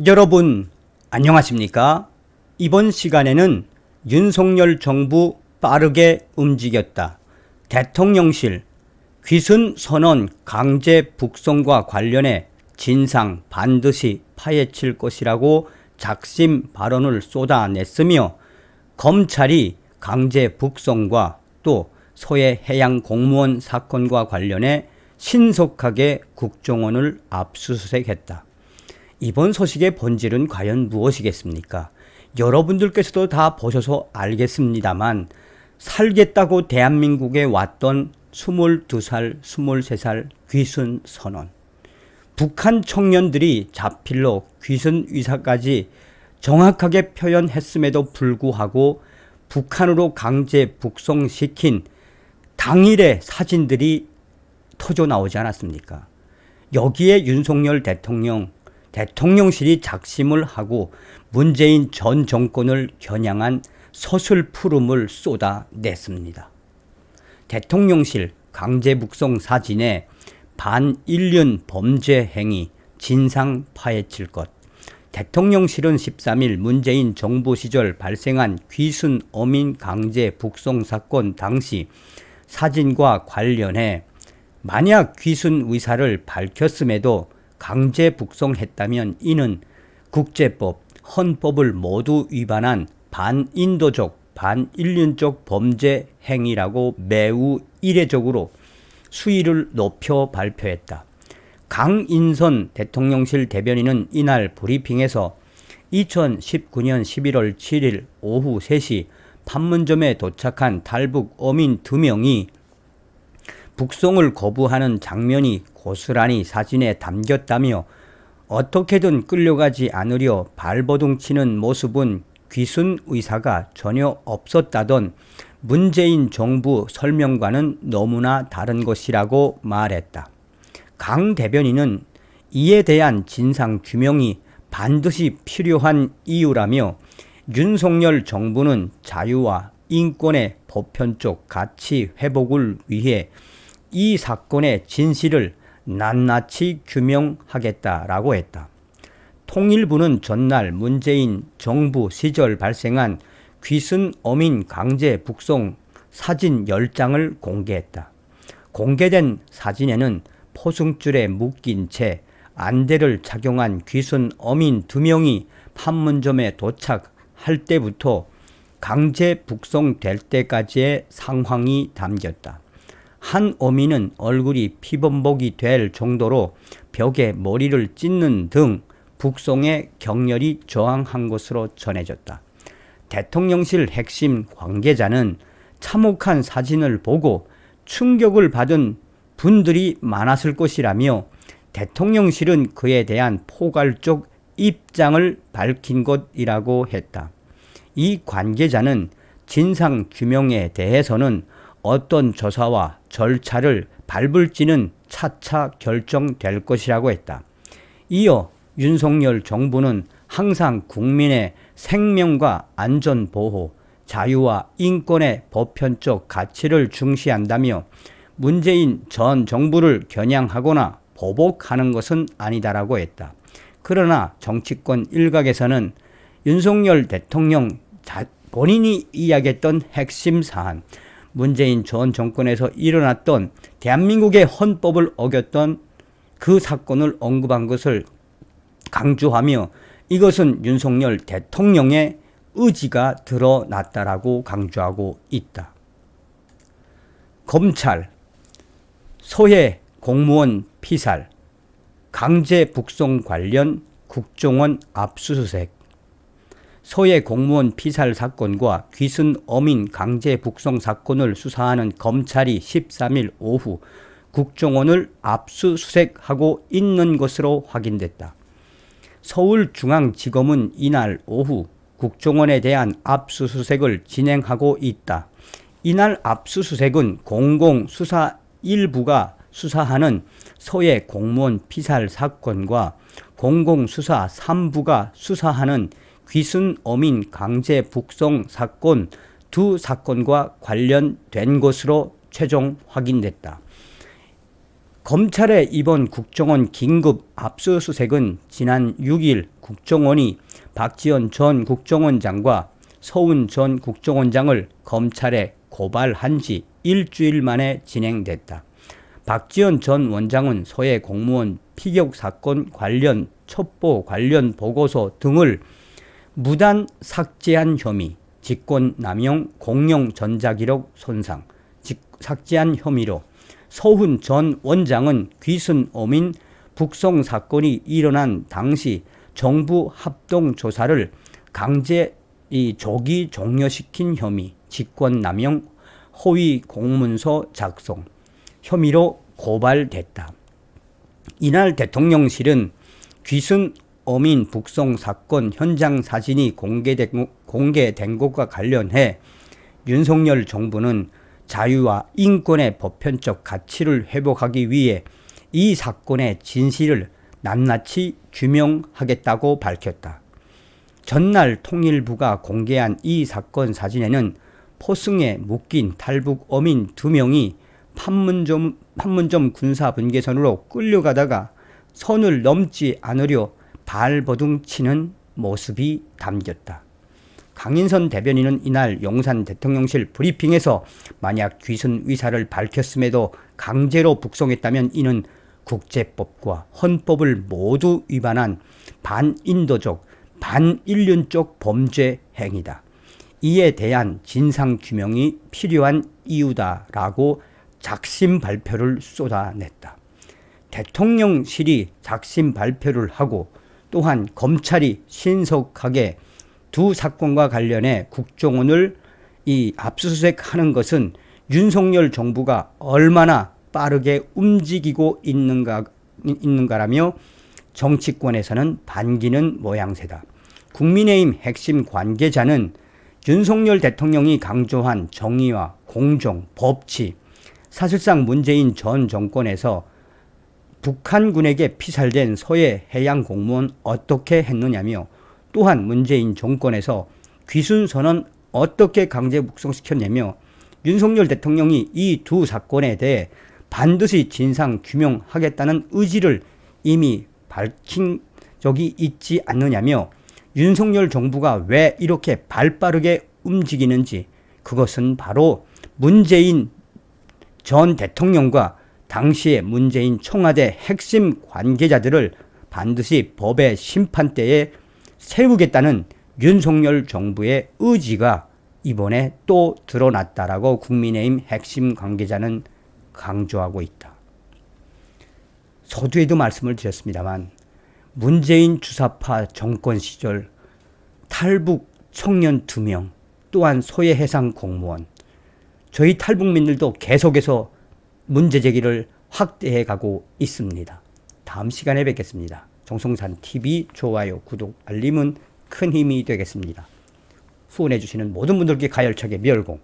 여러분 안녕하십니까? 이번 시간에는 윤석열 정부 빠르게 움직였다. 대통령실 귀순 선언 강제 북송과 관련해 진상 반드시 파헤칠 것이라고 작심 발언을 쏟아냈으며, 검찰이 강제 북송과 또 서해 해양 공무원 사건과 관련해 신속하게 국정원을 압수수색했다. 이번 소식의 본질은 과연 무엇이겠습니까? 여러분들께서도 다 보셔서 알겠습니다만, 살겠다고 대한민국에 왔던 22살, 23살 귀순 선언. 북한 청년들이 자필로 귀순 의사까지 정확하게 표현했음에도 불구하고 북한으로 강제 북송시킨 당일의 사진들이 터져 나오지 않았습니까? 여기에 윤석열 대통령실이 작심을 하고 문재인 전 정권을 겨냥한 서슬푸름을 쏟아냈습니다. 대통령실 강제 북송 사진에 반인륜 범죄 행위, 진상 파헤칠 것. 대통령실은 13일 문재인 정부 시절 발생한 귀순 어민 강제 북송 사건 당시 사진과 관련해 만약 귀순 의사를 밝혔음에도 강제 북송했다면 이는 국제법, 헌법을 모두 위반한 반인도적, 반인륜적 범죄 행위라고 매우 이례적으로 수위를 높여 발표했다. 강인선 대통령실 대변인은 이날 브리핑에서 2019년 11월 7일 오후 3시 판문점에 도착한 탈북 어민 2명이 북송을 거부하는 장면이 고스란히 사진에 담겼다며, 어떻게든 끌려가지 않으려 발버둥치는 모습은 귀순 의사가 전혀 없었다던 문재인 정부 설명과는 너무나 다른 것이라고 말했다. 강 대변인은 이에 대한 진상 규명이 반드시 필요한 이유라며, 윤석열 정부는 자유와 인권의 보편적 가치 회복을 위해 이 사건의 진실을 낱낱이 규명하겠다라고 했다. 통일부는 전날 문재인 정부 시절 발생한 귀순 어민 강제 북송 사진 10장을 공개했다. 공개된 사진에는 포승줄에 묶인 채 안대를 착용한 귀순 어민 2명이 판문점에 도착할 때부터 강제 북송될 때까지의 상황이 담겼다. 한 어민은 얼굴이 피범벅이 될 정도로 벽에 머리를 찢는 등 북송에 격렬히 저항한 것으로 전해졌다. 대통령실 핵심 관계자는 참혹한 사진을 보고 충격을 받은 분들이 많았을 것이라며, 대통령실은 그에 대한 포괄적 입장을 밝힌 것이라고 했다. 이 관계자는 진상 규명에 대해서는 어떤 조사와 절차를 밟을지는 차차 결정될 것이라고 했다. 이어 윤석열 정부는 항상 국민의 생명과 안전보호, 자유와 인권의 보편적 가치를 중시한다며, 문재인 전 정부를 겨냥하거나 보복하는 것은 아니다라고 했다. 그러나 정치권 일각에서는 윤석열 대통령 본인이 이야기했던 핵심 사안, 문재인 전 정권에서 일어났던 대한민국의 헌법을 어겼던 그 사건을 언급한 것을 강조하며, 이것은 윤석열 대통령의 의지가 드러났다라고 강조하고 있다. 검찰, 서해 공무원 피살, 강제 북송 관련 국정원 압수수색. 서해 공무원 피살 사건과 귀순 어민 강제 북송 사건을 수사하는 검찰이 13일 오후 국정원을 압수수색하고 있는 것으로 확인됐다. 서울중앙지검은 이날 오후 국정원에 대한 압수수색을 진행하고 있다. 이날 압수수색은 공공수사 1부가 수사하는 서해 공무원 피살 사건과 공공수사 3부가 수사하는 귀순 어민 강제 북송 사건 두 사건과 관련된 것으로 최종 확인됐다. 검찰의 이번 국정원 긴급 압수수색은 지난 6일 국정원이 박지원 전 국정원장과 서훈 전 국정원장을 검찰에 고발한 지 일주일 만에 진행됐다. 박지원 전 원장은 서해 공무원 피격 사건 관련 첩보 관련 보고서 등을 무단 삭제한 혐의, 직권남용, 공용 전자기록 손상, 삭제한 혐의로 서훈 전 원장은 귀순 어민 북송 사건이 일어난 당시 정부 합동조사를 강제 조기 종료시킨 혐의, 직권남용, 허위 공문서 작성 혐의로 고발됐다. 이날 대통령실은 귀순 어민 북송 사건 현장 사진이 공개된 것과 관련해 윤석열 정부는 자유와 인권의 보편적 가치를 회복하기 위해 이 사건의 진실을 낱낱이 규명하겠다고 밝혔다. 전날 통일부가 공개한 이 사건 사진에는 포승에 묶인 탈북 어민 2명이 판문점 군사분계선으로 끌려가다가 선을 넘지 않으려 발버둥 치는 모습이 담겼다. 강인선 대변인은 이날 용산 대통령실 브리핑에서 만약 귀순 의사를 밝혔음에도 강제로 북송했다면 이는 국제법과 헌법을 모두 위반한 반인도적, 반인륜적 범죄 행위다. 이에 대한 진상규명이 필요한 이유다라고 작심 발표를 쏟아냈다. 대통령실이 작심 발표를 하고 또한 검찰이 신속하게 두 사건과 관련해 국정원을 압수수색하는 것은 윤석열 정부가 얼마나 빠르게 움직이고 있는가라며 정치권에서는 반기는 모양새다. 국민의힘 핵심 관계자는 윤석열 대통령이 강조한 정의와 공정, 법치, 사실상 문재인 전 정권에서 북한군에게 피살된 서해 해양 공무원 어떻게 했느냐며 또한 문재인 정권에서 귀순 선언 어떻게 강제 북송시켰냐며 윤석열 대통령이 이 두 사건에 대해 반드시 진상 규명하겠다는 의지를 이미 밝힌 적이 있지 않느냐며 윤석열 정부가 왜 이렇게 발빠르게 움직이는지 그것은 바로 문재인 전 대통령과 당시의 문재인 청와대 핵심 관계자들을 반드시 법의 심판대에 세우겠다는 윤석열 정부의 의지가 이번에 또 드러났다라고 국민의힘 핵심 관계자는 강조하고 있다. 서두에도 말씀을 드렸습니다만 문재인 주사파 정권 시절 탈북 청년 2명 또한 서해 해상 공무원 저희 탈북민들도 계속해서 문제 제기를 확대해 가고 있습니다. 다음 시간에 뵙겠습니다. 정성산 TV 좋아요, 구독, 알림은 큰 힘이 되겠습니다. 후원해 주시는 모든 분들께 가열차게 멸공